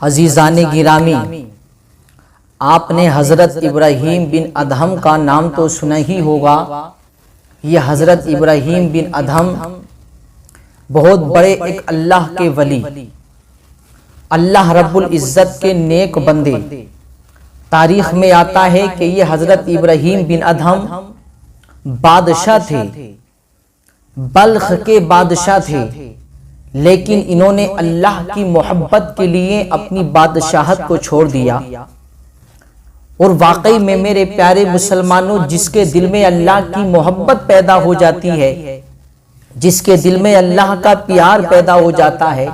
عزیزان گرامی، آپ نے حضرت ابراہیم بن ادہم کا نام تو سنا ہی ہوگا۔ یہ حضرت ابراہیم بن ادہم بہت بڑے ایک اللہ کے ولی، اللہ رب العزت کے نیک بندے۔ تاریخ میں آتا ہے کہ یہ حضرت ابراہیم بن ادہم بادشاہ تھے، بلخ کے بادشاہ تھے، لیکن انہوں نے اللہ کی محبت کے لیے اپنی بادشاہت کو چھوڑ دیا۔ اور واقعی میں میرے پیارے مسلمانوں، جس کے دل میں اللہ کی محبت پیدا ہو جاتی ہے، جس کے دل میں اللہ کا پیار پیدا ہو جاتا ہے،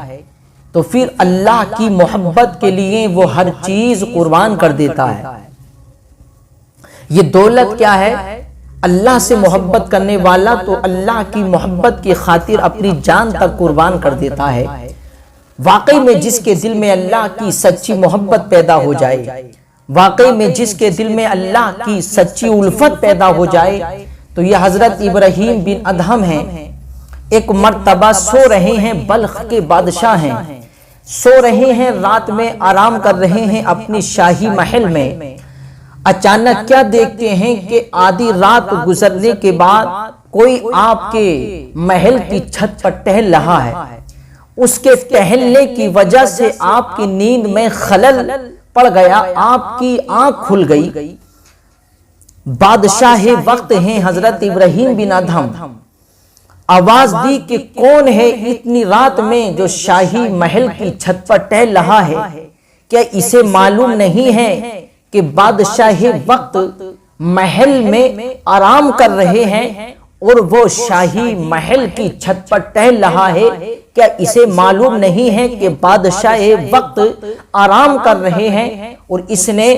تو پھر اللہ کی محبت کے لیے وہ ہر چیز قربان کر دیتا ہے۔ یہ دولت کیا ہے؟ اللہ سے محبت کرنے والا تو اللہ کی محبت کی خاطر اپنی جان تک قربان کر دیتا ہے۔ واقعی میں جس کے دل میں اللہ کی سچی محبت پیدا ہو جائے، واقعی میں جس کے دل میں اللہ کی سچی الفت پیدا ہو جائے، تو یہ حضرت ابراہیم بن ادہم ہیں۔ ایک مرتبہ سو رہے ہیں، بلخ کے بادشاہ ہیں، سو رہے ہیں، رات میں آرام کر رہے ہیں اپنی شاہی محل میں۔ اچانک کیا دیکھتے ہیں کہ آدھی رات گزرنے کے بعد کوئی آپ کے محل کی چھت پر ٹہل رہا ہے۔ اس کے ٹہلنے کی وجہ سے آپ کی نیند میں خلل پڑ گیا، آپ کی آنکھ کھل گئی۔ بادشاہ وقت ہیں حضرت ابراہیم بن ادہم، آواز دی کہ کون ہے اتنی رات میں جو شاہی محل کی چھت پر ٹہل رہا ہے؟ کیا اسے معلوم نہیں ہے کہ بادشاہ وقت محل میں آرام کر رہے ہیں اور وہ شاہی محل کی چھت پر ٹہل رہا ہے؟ کیا اسے معلوم نہیں ہے کہ بادشاہ وقت آرام کر رہے ہیں اور اس نے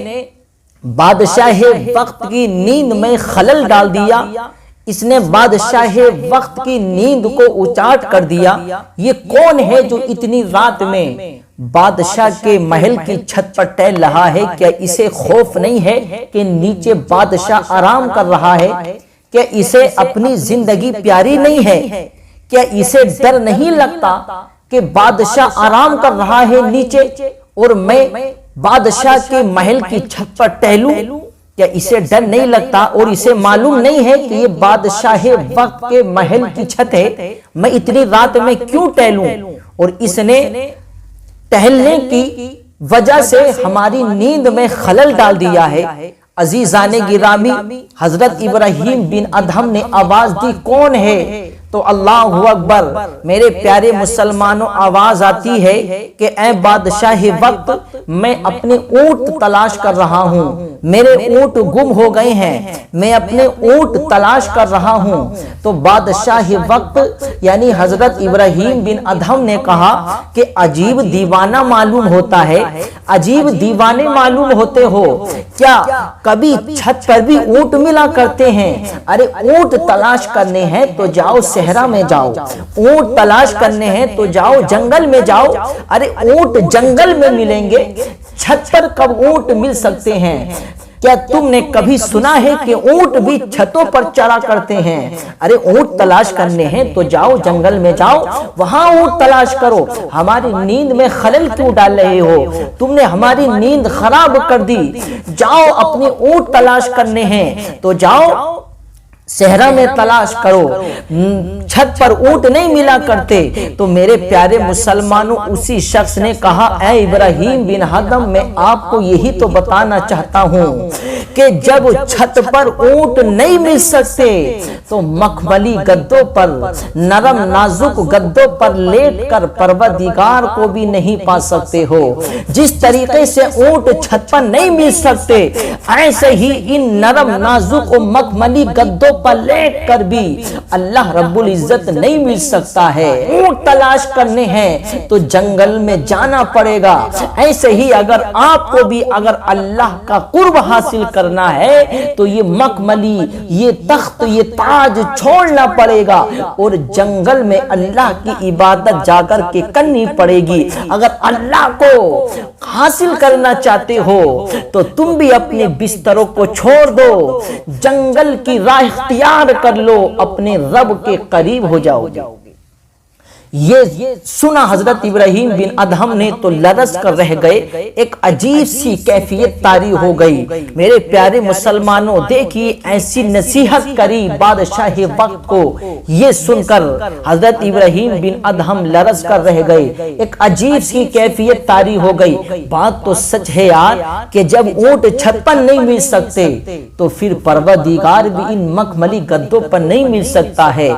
بادشاہ وقت کی نیند میں خلل ڈال دیا؟ اس نے بادشاہ وقت کی نیند کو اچاٹ کر دیا۔ یہ کون ہے جو اتنی رات میں بادشاہ کے محل کی چھت پر ٹہل رہا ہے؟ کیا اسے خوف نہیں ہے کہ نیچے بادشاہ آرام کر رہا ہے؟ کیا اسے اپنی زندگی پیاری نہیں ہے؟ کیا اسے ڈر نہیں لگتا کہ بادشاہ آرام کر رہا ہے نیچے اور میں بادشاہ کے محل کی چھت پر ٹہلوں؟ کیا اسے ڈر نہیں لگتا اور اسے معلوم نہیں ہے کہ یہ بادشاہ وقت کے محل کی چھت ہے، میں اتنی رات میں کیوں ٹہلوں؟ اور اس نے ٹہلنے کی وجہ سے ہماری نیند میں خلل ڈال دیا ہے۔ عزیزان گرامی، حضرت ابراہیم بن ادہم نے آواز دی، کون ہے؟ تو اللہ اکبر، میرے پیارے مسلمانوں، آواز آتی ہے کہ اے بادشاہ وقت، میں اپنے اونٹ تلاش کر رہا ہوں، میرے اونٹ گم ہو گئے ہیں، میں اپنے اونٹ تلاش کر رہا ہوں۔ تو بادشاہ وقت یعنی حضرت ابراہیم بن ادہم نے کہا کہ عجیب دیوانہ معلوم ہوتا ہے، عجیب دیوانے معلوم ہوتے ہو، کیا کبھی چھت پر بھی اونٹ ملا کرتے ہیں؟ ارے اونٹ تلاش کرنے ہیں تو جاؤ صحرا میں جاؤ، اونٹ تلاش کرنے ہیں تو جاؤ جنگل میں جاؤ۔ ارے اونٹ جنگل میں ملیں گے، چھت پر کب اونٹ مل سکتے ہیں؟ کیا تم نے کبھی سنا ہے کہ اونٹ بھی چھتوں پر چرا کرتے ہیں؟ ارے اونٹ تلاش کرنے ہیں تو جاؤ جنگل میں جاؤ، وہاں اونٹ تلاش کرو۔ ہماری نیند میں خلل کیوں ڈال رہے ہو؟ تم نے ہماری نیند خراب کر دی۔ جاؤ اپنی اونٹ تلاش کرنے ہیں تو جاؤ صحرا میں تلاش کرو، چھت پر اونٹ نہیں ملا کرتے۔ تو میرے پیارے مسلمانوں، اسی شخص نے کہا، اے ابراہیم بن ادہم، میں آپ کو یہی تو بتانا چاہتا ہوں کہ جب چھت پر اونٹ نہیں مل سکتے تو مخملی گدوں پر، نرم نازک گدوں پر لیٹ کر پروردگار کو بھی نہیں پا سکتے ہو۔ جس طریقے سے اونٹ چھت پر نہیں مل سکتے، ایسے ہی ان نرم نازک و مخملی گدوں پر لیٹ کر بھی اللہ رب العزت نہیں مل سکتا ہے۔ اونٹ تلاش کرنے ہیں تو جنگل میں جانا پڑے گا۔ ایسے ہی اگر آپ کو بھی اگر اللہ کا قرب حاصل کرنا ہے تو یہ مخملی، یہ تخت، یہ تاج چھوڑنا پڑے گا اور جنگل میں اللہ کی عبادت جا کر کے کرنی پڑے گی۔ اگر اللہ کو حاصل کرنا چاہتے ہو تو تم بھی اپنے بستروں کو چھوڑ دو، جنگل کی راہ اختیار کر لو، اپنے رب کے قریب ہو جاؤ گے۔ یہ سنا حضرت ابراہیم بن ادہم نے تو لرز کر رہ گئے، ایک عجیب سی کیفیت طاری ہو گئی۔ میرے پیارے مسلمانوں، دیکھیے ایسی نصیحت کری بادشاہ وقت کو، یہ سن کر حضرت ابراہیم بن ادہم لرز کر رہ گئے، ایک عجیب سی کیفیت طاری ہو گئی۔ بات تو سچ ہے یار کہ جب اونٹ چھت پر نہیں مل سکتے تو پھر پروردگار بھی ان مخملی گدوں پر نہیں مل سکتا ہے۔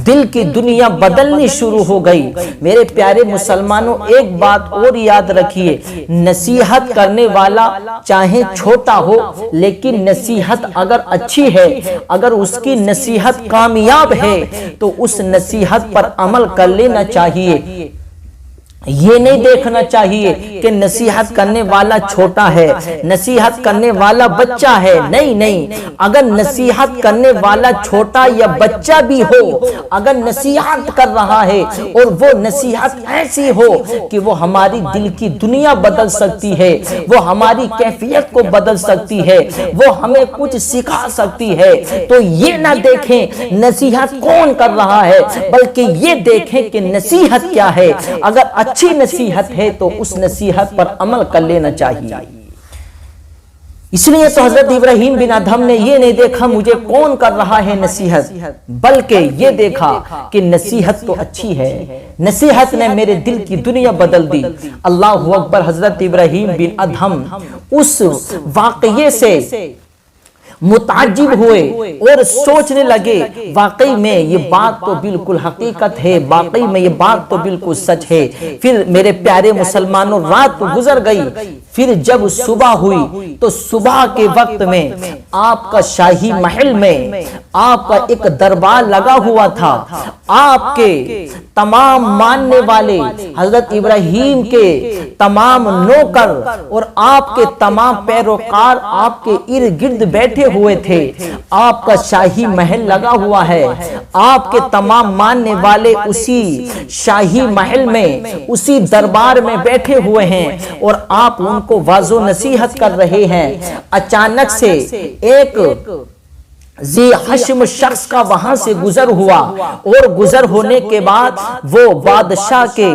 دل کی دنیا بدلنی شروع ہو گئی۔ میرے پیارے مسلمانوں، ایک بات اور یاد رکھیے، نصیحت کرنے والا چاہے چھوٹا ہو لیکن نصیحت اگر اچھی ہے، اگر اس کی نصیحت کامیاب ہے تو اس نصیحت پر عمل کر لینا چاہیے۔ یہ نہیں دیکھنا چاہیے کہ نصیحت کرنے والا چھوٹا ہے، نصیحت کرنے والا بچہ ہے۔ نہیں، اگر نصیحت کرنے والا چھوٹا یا بچہ بھی ہو، اگر نصیحت کر رہا ہے اور وہ نصیحت ایسی ہو کہ وہ ہماری دل کی دنیا بدل سکتی ہے، وہ ہماری کیفیت کو بدل سکتی ہے، وہ ہمیں کچھ سکھا سکتی ہے، تو یہ نہ دیکھیں نصیحت کون کر رہا ہے، بلکہ یہ دیکھیں کہ نصیحت کیا ہے۔ اگر اچھی نصیحت ہے تو اس نصیحت پر عمل کر لینا چاہیے۔ اس لیے تو حضرت ابراہیم بن ادہم نے یہ نہیں دیکھا مجھے کون کر رہا ہے نصیحت، بلکہ یہ دیکھا کہ نصیحت تو اچھی ہے، نصیحت نے میرے دل کی دنیا بدل دی۔ اللہ اکبر۔ حضرت ابراہیم بن ادہم اس واقعے سے متعجب ہوئے اور سوچنے لگے، واقعی میں یہ بات تو بالکل حقیقت ہے، واقعی میں یہ بات تو بالکل سچ ہے۔ پھر میرے پیارے مسلمانوں، رات تو گزر گئی، پھر جب صبح ہوئی تو صبح کے وقت میں آپ کا شاہی محل میں آپ کا ایک دربار لگا ہوا تھا۔ آپ کے تمام ماننے والے، حضرت ابراہیم کے تمام نوکر اور آپ کے تمام پیروکار آپ کے ارد گرد بیٹھے ہوئے تھے۔ آپ کا شاہی محل لگا ہوا ہے، آپ کے تمام ماننے والے اسی شاہی محل میں، اسی دربار میں بیٹھے ہوئے ہیں اور آپ ان کو واعظ و نصیحت کر رہے ہیں۔ اچانک سے ایک ذی حشم شخص کا وہاں سے گزر ہوا اور گزر ہونے کے بعد وہ بادشاہ کے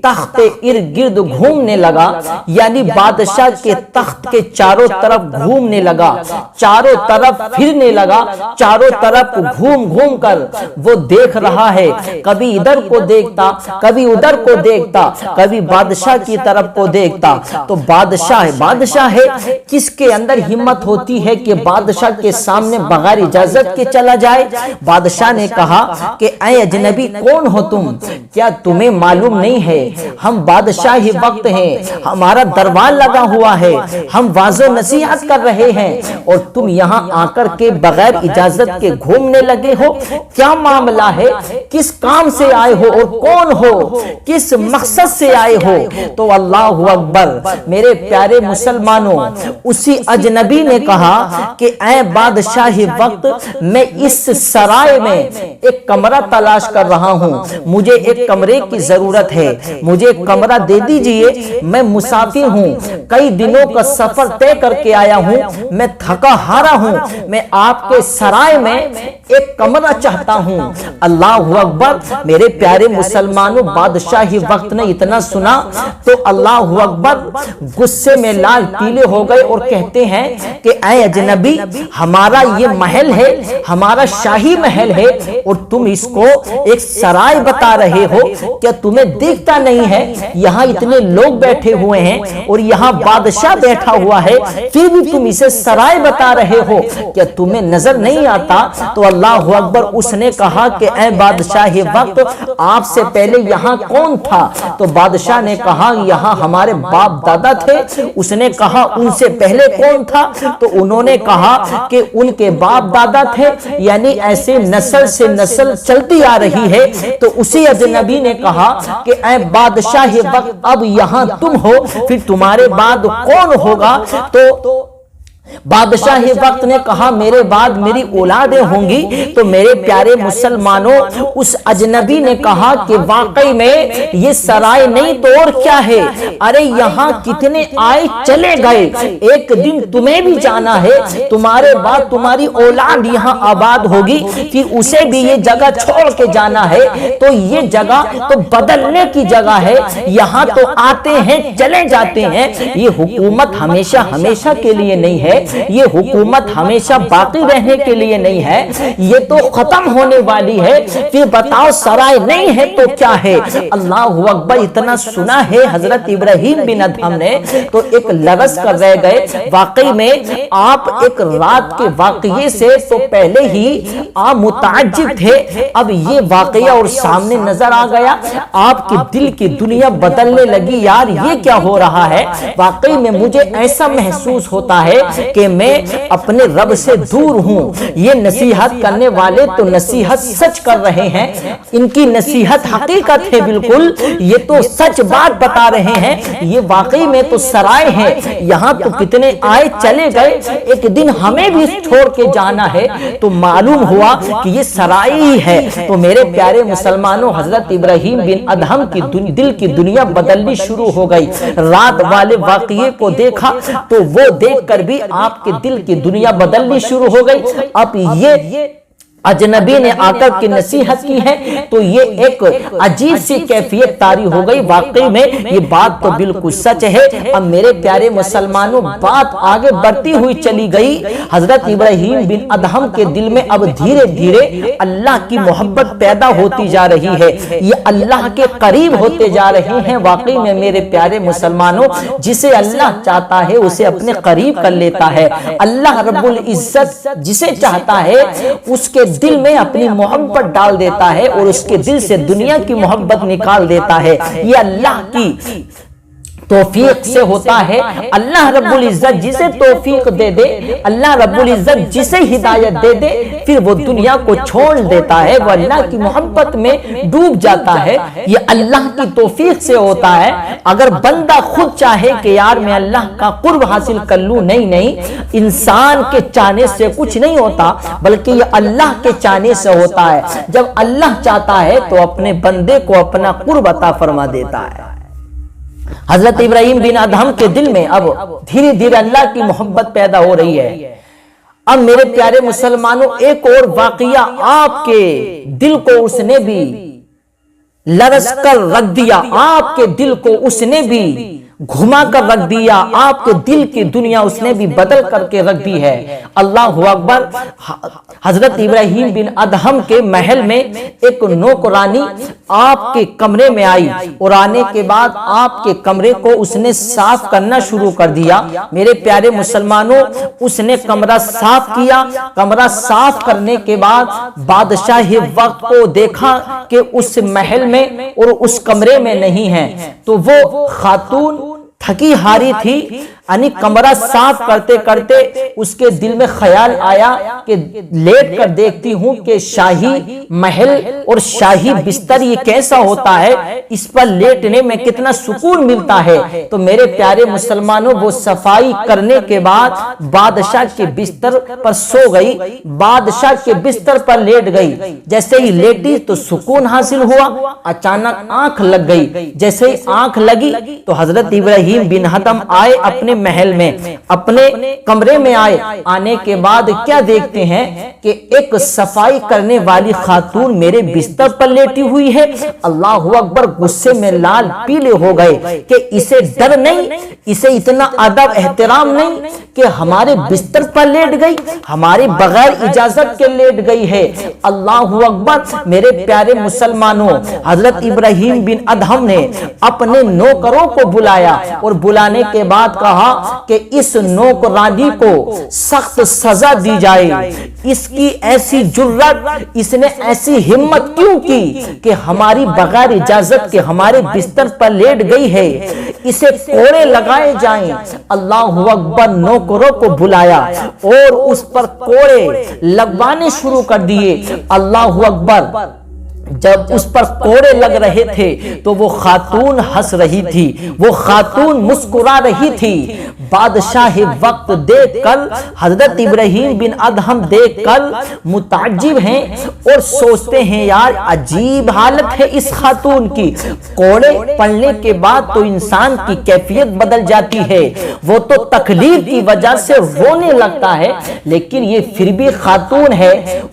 تخت ارد گرد گھومنے لگا، یعنی بادشاہ کے تخت کے چاروں طرف گھومنے لگا، چاروں طرف پھرنے لگا، چاروں طرف گھوم کر وہ دیکھ رہا ہے، کبھی ادھر کو دیکھتا، کبھی ادھر کو دیکھتا، کبھی بادشاہ کی طرف کو دیکھتا۔ تو بادشاہ ہے، کس کے اندر ہمت ہوتی ہے کہ بادشاہ کے سامنے بغیر اجازت کے چلا جائے؟ بادشاہ نے کہا کہ اے اجنبی، کون ہو تم؟ کیا تمہیں معلوم نہیں ہے ہم بادشاہ وقت ہیں، ہمارا دربار لگا ہوا ہے، ہم واعظ و نصیحت کر رہے ہیں اور تم یہاں آ کر کے بغیر اجازت کے گھومنے لگے ہو؟ کیا معاملہ ہے؟ کس کام سے آئے ہو اور کون ہو؟ کس مقصد سے آئے ہو؟ تو اللہ اکبر، میرے پیارے مسلمانوں، اسی اجنبی نے کہا کہ اے بادشاہ وقت، میں اس سرائے میں ایک کمرہ تلاش کر رہا ہوں، مجھے ایک کمرے کی ضرورت ہے، مجھے ایک کمرہ دے دیجئے، میں مسافر ہوں، کئی دنوں کا سفر طے کر کے آیا ہوں، میں تھکا ہارا ہوں، میں آپ کے سرائے میں ایک کمرہ چاہتا ہوں۔ اللہ اکبر، میرے پیارے مسلمانوں، بادشاہ وقت نے اتنا سنا تو اللہ اکبر غصے میں لال پیلے ہو گئے اور کہتے ہیں کہ اے اجنبی، ہمارا یہ محل ہے، ہمارا شاہی محل ہے اور تم اس کو ایک سرائے بتا رہے ہو، کیا تمہیں دیکھتا نہیں ہے یہاں اتنے لوگ بیٹھے ہوئے ہیں اور یہاں بادشاہ بیٹھا ہوا ہے، پھر بھی تم اسے سرائے بتا رہے ہو، کیا تمہیں نظر نہیں آتا؟ تو اللہ اکبر، اس نے کہا کہ اے بادشاہ وقت، آپ سے پہلے یہاں کون تھا؟ تو بادشاہ نے کہا یہاں ہمارے باپ دادا تھے۔ اس نے کہا ان سے پہلے کون تھا؟ تو انہوں نے کہا کہ ان کے باپ دادا تھے، یعنی ایسے نسل سے نسل چلتی آ رہی ہے۔ تو اسی اجنبی نے کہا کہ اے بادشاہ وقت، اب یہاں تم ہو، پھر تمہارے بعد کون ہوگا؟ تو بادشاہ وقت نے کہا میرے بعد میری اولادیں ہوں گی، تو میرے پیارے مسلمانوں اس اجنبی نے کہا کہ واقعی میں یہ سرائے نہیں تو اور کیا ہے، ارے یہاں کتنے آئے چلے گئے، ایک دن تمہیں بھی جانا ہے، تمہارے بعد تمہاری اولاد یہاں آباد ہوگی، پھر اسے بھی یہ جگہ چھوڑ کے جانا ہے، تو یہ جگہ تو بدلنے کی جگہ ہے، یہاں تو آتے ہیں چلے جاتے ہیں، یہ حکومت ہمیشہ ہمیشہ کے لیے نہیں ہے، یہ حکومت ہمیشہ باقی رہنے کے لیے نہیں ہے، یہ تو ختم ہونے والی ہے، پھر بتاؤ سرائے نہیں ہے تو کیا ہے۔ اللہ اکبر، اتنا سنا ہے حضرت ابراہیم بن ادہم نے تو ایک لرز کر رہ گئے۔ واقعی میں آپ ایک رات کے واقعے سے تو پہلے ہی آپ متعجب تھے، اب یہ واقعہ اور سامنے نظر آ گیا، آپ کے دل کی دنیا بدلنے لگی، یار یہ کیا ہو رہا ہے۔ واقعی میں مجھے ایسا محسوس ہوتا ہے کہ میں اپنے رب سے دور ہوں، یہ نصیحت کرنے والے تو نصیحت سچ کر رہے ہیں، ان کی نصیحت حقیقت ہے، بالکل یہ تو سچ بات بتا رہے ہیں، یہ واقعی میں تو سرائے ہیں، یہاں تو کتنے آئے چلے گئے، ایک دن ہمیں بھی چھوڑ کے جانا ہے، تو معلوم ہوا کہ یہ سرائے ہی ہے۔ تو میرے پیارے مسلمانوں، حضرت ابراہیم بن ادہم کی دل کی دنیا بدلنی شروع ہو گئی، رات والے واقعے کو دیکھا تو وہ دیکھ کر بھی آپ کے دل کی دنیا بدلنی شروع ہو گئی۔ اب یہ اجنبی نے آ کر کی نصیحت کی ہے تو یہ ایک عجیب سی کیفیت طاری ہو گئی، واقعی میں یہ بات تو بالکل سچ ہے۔ اب میرے پیارے مسلمانوں، بات آگے بڑھتی ہوئی چلی گئی، حضرت ابراہیم بن ادہم کے دل میں اب دھیرے دھیرے اللہ کی محبت پیدا ہوتی جا رہی ہے، یہ اللہ کے قریب ہوتے جا رہے ہیں۔ واقعی میں میرے پیارے مسلمانوں، جسے اللہ چاہتا ہے اسے اپنے قریب کر لیتا ہے، اللہ رب العزت جسے چاہتا ہے اس کے دل میں اپنی محبت ڈال دیتا ہے اور اس کے دل سے دنیا کی محبت نکال دیتا ہے، یہ اللہ کی توفیق سے ہوتا ہے۔ اللہ رب العزت جسے توفیق دے دے، اللہ رب العزت جسے ہدایت دے دے، پھر وہ دنیا کو چھوڑ دیتا ہے، وہ اللہ کی محبت میں ڈوب جاتا ہے، یہ اللہ کی توفیق سے ہوتا ہے۔ اگر بندہ خود چاہے کہ یار میں اللہ کا قرب حاصل کر لوں، نہیں، انسان کے چاہنے سے کچھ نہیں ہوتا، بلکہ یہ اللہ کے چاہنے سے ہوتا ہے۔ جب اللہ چاہتا ہے تو اپنے بندے کو اپنا قرب عطا فرما دیتا ہے۔ حضرت ابراہیم بن ادہم کے دل میں اب دھیرے دھیرے اللہ کی محبت پیدا ہو رہی ہے۔ اب میرے پیارے مسلمانوں، ایک اور واقعہ آپ کے دل کو اس نے بھی لرز کر رکھ دیا، آپ کے دل کو اس نے بھی گھما کر رکھ دیا، آپ کے دل کی دنیا اس نے بھی بدل کر کے رکھ دی ہے۔ اللہ اکبر، حضرت ابراہیم بن ادہم کے محل میں ایک نوکرانی آپ کے کمرے میں آئی اور آنے کے بعد آپ کے کمرے کو اس نے صاف کرنا شروع کر دیا۔ میرے پیارے مسلمانوں، اس نے کمرہ صاف کیا، کمرہ صاف کرنے کے بعد بادشاہ وقت کو دیکھا کہ اس محل میں اور اس کمرے میں نہیں ہے، تو وہ خاتون تھکی ہاری تھی، یعنی کمرہ صاف کرتے کرتے اس کے دل میں خیال آیا کہ لیٹ کر دیکھتی ہوں کہ شاہی محل اور شاہی بستر یہ کیسا ہوتا ہے، اس پر لیٹنے میں کتنا سکون ملتا ہے۔ تو میرے پیارے مسلمانوں، وہ صفائی کرنے کے بعد بادشاہ کے بستر پر سو گئی، بادشاہ کے بستر پر لیٹ گئی، جیسے ہی لیٹی تو سکون حاصل ہوا، اچانک آنکھ لگ گئی، جیسے ہی آنکھ لگی تو حضرت ابراہیم بن ادہم آئے اپنے محل میں، اپنے کمرے میں آئے، آنے کے بعد کیا دیکھتے ہیں کہ ایک صفائی کرنے والی خاتون میرے بستر پر لیٹی ہوئی ہے۔ اللہ اکبر، غصے میں لال پیلے ہو گئے کہ اسے ڈر نہیں، اسے اتنا ادب احترام نہیں کہ ہمارے بستر پر لیٹ گئی، ہمارے بغیر اجازت کے لیٹ گئی ہے۔ اللہ اکبر، میرے پیارے مسلمانوں، حضرت ابراہیم بن ادہم نے اپنے نوکروں کو بلایا اور بلانے کے بعد کہا کہ اس نوکرانی کو سخت سزا دی جائے، اس کی ایسی جرت، اس نے ایسی ہمت کیوں کی کہ ہماری بغیر اجازت کے ہمارے بستر پر لیٹ گئی ہے، اسے کوڑے لگائے جائیں۔ اللہ اکبر، نوکروں کو بلایا اور اس پر کوڑے لگوانے شروع کر دیے۔ اللہ اکبر، جب اس پر کوڑے لگ رہے تھے تو وہ خاتون ہنس رہی تھی، وہ خاتون مسکرا رہی تھی، بادشاہ وقت دیکھ کر حضرت ابراہیم بن ادہم دیکھ کر متعجب ہیں اور سوچتے ہیں یار عجیب حالت ہے اس خاتون کی، کوڑے پڑھنے کے بعد تو انسان کی کیفیت بدل جاتی ہے، وہ تو تکلیف کی وجہ سے رونے لگتا ہے، لیکن یہ پھر بھی خاتون ہے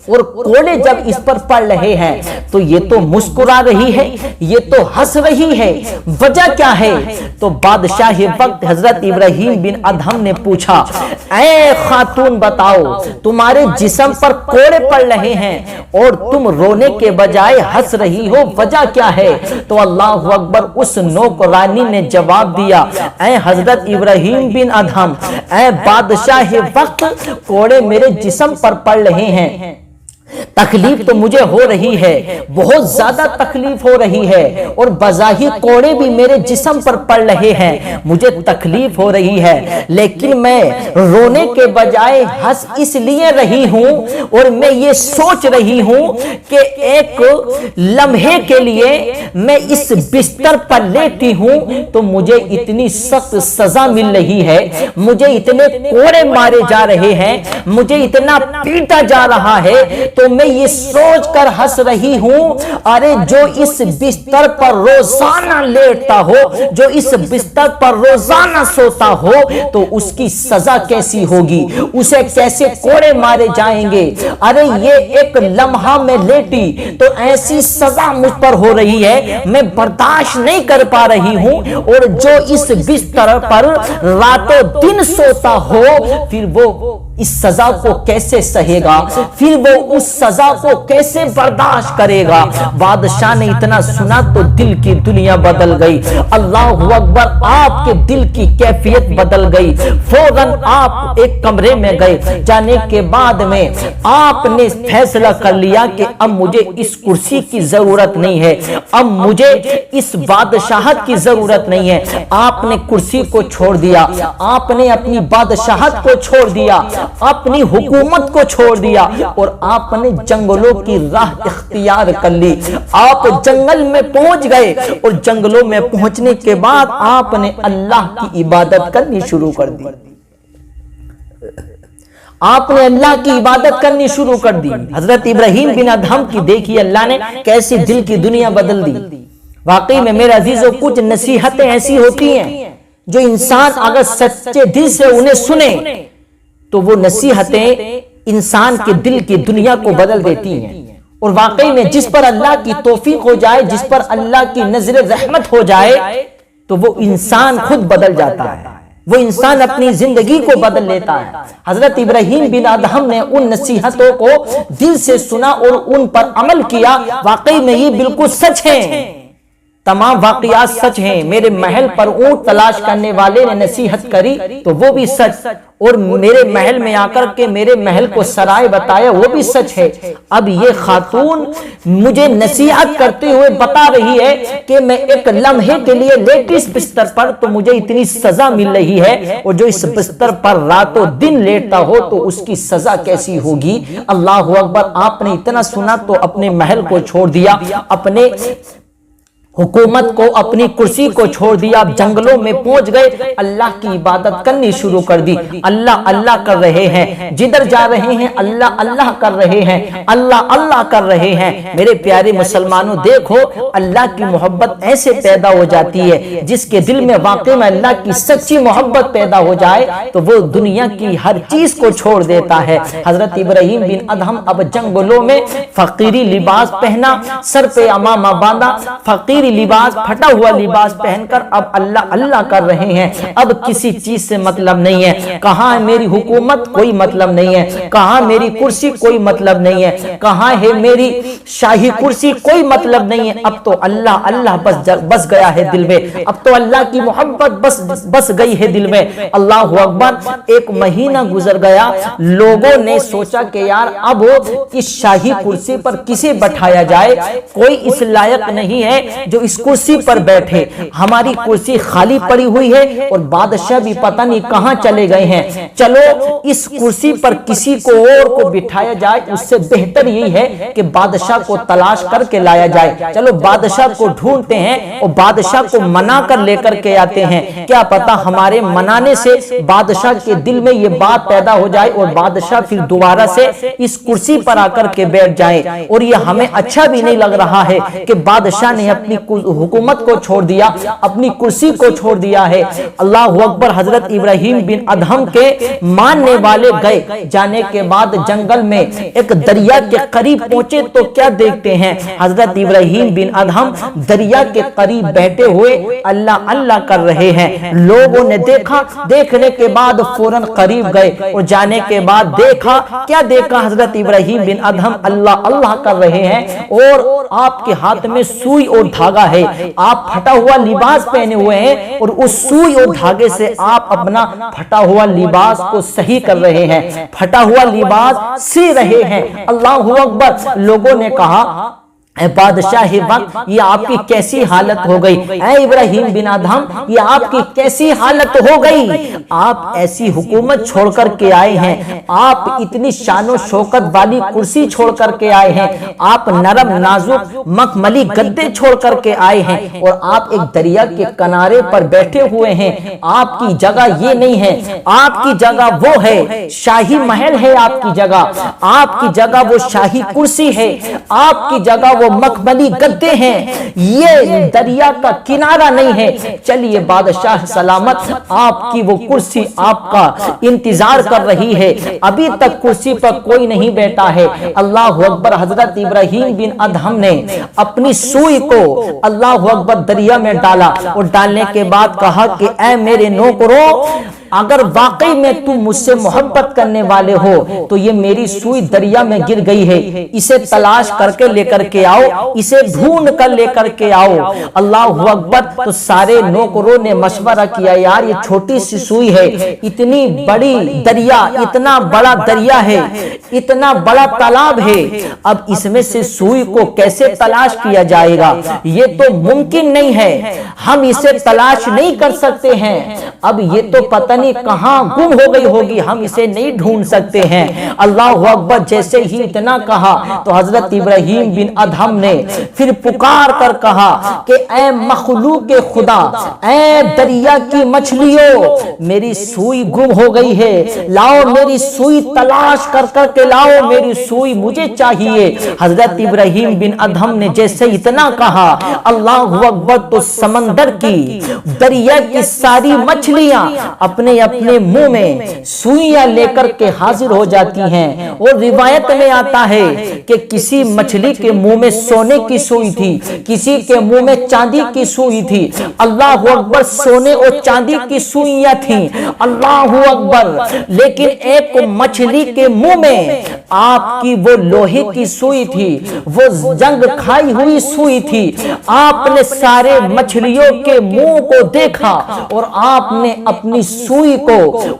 اور کوڑے جب اس پر پڑ رہے ہیں تو یہ تو مسکرا رہی ہے، یہ تو ہنس رہی ہے، وجہ کیا ہے؟ تو بادشاہ وقت حضرت ابراہیم بن ادہم نے پوچھا، اے خاتون بتاؤ تمہارے جسم پر کوڑے پڑ رہے ہیں اور تم رونے کے بجائے ہنس رہی ہو، وجہ کیا ہے؟ تو اللہ اکبر، اس نوکرانی نے جواب دیا، اے حضرت ابراہیم بن ادہم، اے بادشاہ وقت، کوڑے میرے جسم پر پڑ رہے ہیں، تکلیف تو مجھے ہو رہی ہے، بہت زیادہ تکلیف ہو رہی ہے، اور بظاہر کوڑے بھی میرے جسم پر پڑ رہے ہیں، مجھے تکلیف ہو رہی ہے، لیکن میں رونے کے بجائے ہنس اس لیے رہی ہوں اور میں یہ سوچ رہی ہوں کہ ایک لمحے کے لیے میں اس بستر پر لیٹی ہوں تو مجھے اتنی سخت سزا مل رہی ہے، مجھے اتنے کوڑے مارے جا رہے ہیں، مجھے اتنا پیٹا جا رہا ہے، تو میں یہ سوچ کر ہنس رہی ہوں، ارے جو اس بستر پر روزانہ لیٹتا ہو، جو اس بستر پر روزانہ سوتا ہو، تو اس کی سزا کیسی ہوگی، اسے کیسے کوڑے مارے جائیں گے، ارے یہ ایک لمحہ میں لیٹی تو ایسی سزا مجھ پر ہو رہی ہے، میں برداشت نہیں کر پا رہی ہوں، اور جو اس بستر پر راتوں دن سوتا ہو پھر وہ اس سزا کو کیسے سہے گا، پھر وہ اس سزا کو کیسے برداشت کرے گا۔ بادشاہ نے اتنا سنا تو دل کی دنیا بدل گئی، اللہ اکبر، آپ کے دل کی کیفیت بدل گئی، فوراً آپ ایک کمرے میں گئے، جانے کے بعد میں آپ نے فیصلہ کر لیا کہ اب مجھے اس کرسی کی ضرورت نہیں ہے، اب مجھے اس بادشاہت کی ضرورت نہیں ہے۔ آپ نے کرسی کو چھوڑ دیا، آپ نے اپنی بادشاہت کو چھوڑ دیا، اپنی حکومت کو چھوڑ دیا، اور آپ نے جنگلوں کی راہ اختیار کر لی۔ آپ جنگل میں پہنچ گئے اور جنگلوں میں پہنچنے کے بعد آپ نے اللہ کی عبادت کرنی شروع کر دی، آپ نے اللہ کی عبادت کرنی شروع کر دی۔ حضرت ابراہیم بن ادہم کی دیکھیے اللہ نے کیسی دل کی دنیا بدل دی۔ واقعی میں میرے عزیزوں کچھ نصیحتیں ایسی ہوتی ہیں جو انسان اگر سچے دل سے انہیں سنے تو وہ نصیحتیں انسان کے دل کی دنیا کو بدل دیتی ہیں، اور واقعی میں جس پر اللہ کی توفیق ہو جائے، جس پر اللہ کی نظر رحمت ہو جائے تو وہ انسان خود بدل جاتا ہے، وہ انسان اپنی زندگی کو بدل لیتا ہے۔ حضرت ابراہیم بن ادہم نے ان نصیحتوں کو دل سے سنا اور ان پر عمل کیا۔ واقعی میں یہ بالکل سچ ہے، تمام واقعات سچ ہیں۔ میرے محل پر اونٹ تلاش کرنے والے نے نصیحت کری تو وہ بھی سچ، اور میرے محل میں آ کر کے میرے محل کو سرائے بتایا، وہ بھی سچ ہے۔ اب یہ خاتون مجھے نصیحت کرتے ہوئے بتا رہی ہے کہ میں ایک لمحے کے لیے لیٹی اس بستر پر تو مجھے اتنی سزا مل رہی ہے، اور جو اس بستر پر راتوں دن لیٹتا ہو تو اس کی سزا کیسی ہوگی۔ اللہ اکبر، آپ نے اتنا سنا تو اپنے محل کو چھوڑ دیا، اپنے حکومت کو، اپنی کرسی کو چھوڑ دیا، آپ جنگلوں میں پہنچ گئے، اللہ کی عبادت کرنی شروع کر دی۔ اللہ اللہ کر رہے ہیں، جدھر جا رہے ہیں اللہ اللہ کر رہے ہیں، اللہ اللہ کر رہے ہیں۔ میرے پیارے مسلمانوں، دیکھو اللہ کی محبت ایسے پیدا ہو جاتی ہے، جس کے دل میں واقعی میں اللہ کی سچی محبت پیدا ہو جائے تو وہ دنیا کی ہر چیز کو چھوڑ دیتا ہے۔ حضرت ابراہیم بن ادہم اب جنگلوں میں فقیری لباس پہنا، سر پہ امامہ باندھا، فقیری لباس، پھٹا ہوا لباس پہن کر اب اللہ اللہ کر رہے ہیں۔ اب کسی چیز سے مطلب نہیں ہے، کہاں ہے میری حکومت، کوئی مطلب نہیں ہے، کہاں میری کرسی، کوئی مطلب نہیں ہے، کہاں ہے میری شاہی کرسی، کوئی مطلب نہیں ہے۔ اب تو اللہ اللہ بس گیا ہے دل میں، اب تو اللہ کی محبت بس گئی ہے دل میں۔ اللہ اکبر، ایک مہینہ گزر گیا، لوگوں نے سوچا کہ یار اب اس شاہی کرسی پر کسے بٹھایا جائے، کوئی اس لائق نہیں ہے جو جو اس کرسی پر بیٹھے، ہماری کرسی خالی پڑی ہوئی ہے اور بادشاہ بھی پتہ نہیں کہاں چلے گئے ہیں، چلو اس کرسی پر کسی کو اور کو بٹھایا جائے، اس سے بہتر یہی ہے کہ بادشاہ کو تلاش کر کے لایا جائے۔ چلو بادشاہ کو ڈھونڈتے ہیں اور بادشاہ کو منا کر لے کر کے آتے ہیں، کیا پتا ہمارے منانے سے بادشاہ کے دل میں یہ بات پیدا ہو جائے اور بادشاہ پھر دوبارہ سے اس کرسی پر آ کر کے بیٹھ جائیں۔ اور یہ ہمیں اچھا بھی نہیں لگ رہا ہے کہ بادشاہ نے اپنی حکومت کو چھوڑ دیا، اپنی کرسی کو چھوڑ دیا ہے۔ اللہ اکبر۔ حضرت ابراہیم بن ادہم کے ماننے والے گئے، جانے کے بعد جنگل میں ایک دریا کے قریب پہنچے تو کیا دیکھتے ہیں، حضرت ابراہیم بن ادہم دریا کے قریب بیٹھے ہوئے اللہ اللہ کر رہے ہیں۔ لوگوں نے دیکھا، دیکھنے کے بعد فوراً قریب گئے اور جانے کے بعد دیکھا، کیا دیکھا، حضرت ابراہیم بن ادہم اللہ اللہ کر رہے ہیں اور آپ کے ہاتھ میں سوئی اور دھاگا ہے، آپ پھٹا ہوا لباس پہنے ہوئے ہیں اور اس سوئی اور دھاگے سے آپ اپنا پھٹا ہوا لباس کو صحیح کر رہے ہیں، پھٹا ہوا لباس سی رہے ہیں۔ اللہ اکبر۔ لوگوں نے کہا اے بادشاہ وقت، یہ آپ کی کیسی حالت ہو گئی، اے ابراہیم بن ادہم یہ آپ کی کیسی حالت ہو گئی، آپ ایسی حکومت چھوڑ کر کے آئے ہیں، آپ اتنی شان و شوکت والی کرسی چھوڑ کر کے آئے ہیں، آپ نرم نازک مخملی گدے چھوڑ کر کے آئے ہیں اور آپ ایک دریا کے کنارے پر بیٹھے ہوئے ہیں۔ آپ کی جگہ یہ نہیں ہے، آپ کی جگہ وہ ہے، شاہی محل ہے آپ کی جگہ، آپ کی جگہ وہ شاہی کرسی ہے، آپ کی جگہ وہ مخملی گدے ہیں، یہ دریا کا کنارہ نہیں ہے۔ چلیے بادشاہ سلامت، آپ کی وہ کرسی آپ کا انتظار کر رہی ہے، ابھی تک کرسی پر کوئی نہیں بیٹھا ہے۔ اللہ اکبر۔ حضرت ابراہیم بن ادہم نے اپنی سوئی کو اللہ اکبر دریا میں ڈالا اور ڈالنے کے بعد کہا کہ اے میرے نوکروں، اگر واقعی میں تم مجھ سے محبت کرنے والے ہو تو یہ میری سوئی دریا میں گر گئی ہے، اسے تلاش کر کے لے کر کے آؤ، اسے ڈھونڈ کر لے کر کے آؤ۔ اللہ اکبر۔ تو سارے نوکروں نے مشورہ کیا، یار یہ چھوٹی سی سوئی ہے، اتنی بڑی دریا، اتنا بڑا دریا ہے، اتنا بڑا تالاب ہے، اب اس میں سے سوئی کو کیسے تلاش کیا جائے گا، یہ تو ممکن نہیں ہے، ہم اسے تلاش نہیں کر سکتے ہیں، اب یہ تو پتہ نہیں کہاں گم ہو گئی ہوگی، ہم اسے نہیں ڈھونڈ سکتے ہیں۔ اللہ اکبر۔ جیسے ہی اتنا کہا تو حضرت ابراہیم بن ادہم نے پھر پکار کر کہا کہ اے مخلوق خدا، اے دریا کی مچھلیوں، میری سوئی گم ہو گئی ہے، لاؤ میری سوئی تلاش کر کر کے لاؤ، میری سوئی مجھے چاہیے۔ حضرت ابراہیم بن ادہم نے جیسے اتنا کہا اللہ اکبر تو سمندر کی، دریا کی ساری مچھلیاں اپنے اپنے منہ میں سوئیاں لے کر کے حاضر ہو جاتی ہیں۔ اور روایت میں آتا ہے کہ کسی مچھلی کے منہ میں سونے کی سوئی تھی، کسی کے منہ میں چاندی کی سوئی تھی۔ اللہ اکبر۔ سونے اور چاندی کی سوئیاں تھیں، اللہ اکبر، لیکن ایک مچھلی کے منہ میں آپ کی وہ لوہے کی سوئی تھی، وہ جنگ کھائی ہوئی سوئی تھی۔ آپ نے سارے مچھلیوں کے منہ کو دیکھا اور آپ نے اپنی سوئی کو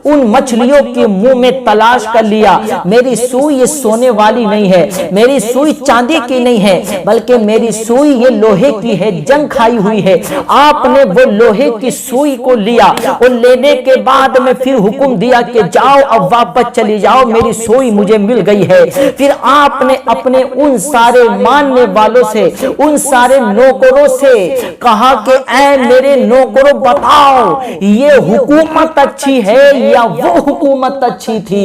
ان مچھلیوں کے منہ میں تلاش کر لیا۔ میری سوئی یہ سونے والی نہیں ہے، میری سوئی چاندی کی نہیں ہے، بلکہ میری سوئی یہ لوہے کی ہے، جنگ کھائی ہوئی ہے۔ آپ نے وہ لوہے کی سوئی کو لیا اور لینے کے بعد میں پھر حکم دیا کہ جاؤ اب واپس چلی جاؤ، میری سوئی مجھے مل گئی ہے۔ پھر آپ نے اپنے ان سارے ماننے والوں سے، ان سارے نوکروں سے کہا کہ اے میرے نوکروں بتاؤ یہ حکومت اچھی ہے یا وہ حکومت اچھی تھی؟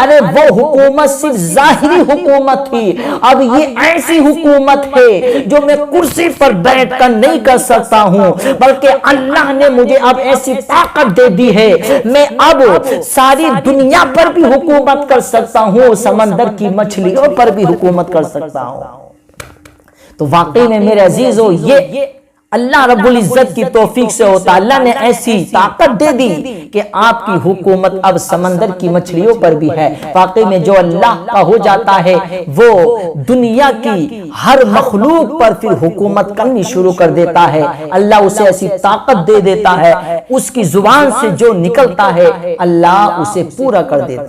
ارے وہ حکومت صرف ظاہری حکومت تھی، اب یہ ایسی حکومت ہے جو میں کرسی پر بیٹھ کر نہیں کر سکتا ہوں، بلکہ اللہ نے مجھے اب ایسی طاقت دے دی ہے، میں اب ساری دنیا پر بھی حکومت کر سکتا ہوں، سمندر کی مچھلیوں پر بھی حکومت کر سکتا ہوں۔ تو واقعی میں میرے عزیزو یہ اللہ رب العزت کی توفیق سے ہوتا، اللہ نے ایسی طاقت دے دی کہ آپ کی حکومت اب سمندر کی مچھلیوں پر بھی ہے۔ واقعی میں جو اللہ کا ہو جاتا ہے وہ دنیا کی ہر مخلوق پر پھر حکومت کرنی شروع کر دیتا ہے، اللہ اسے ایسی طاقت دے دیتا ہے، اس کی زبان سے جو نکلتا ہے اللہ اسے پورا کر دیتا ہے۔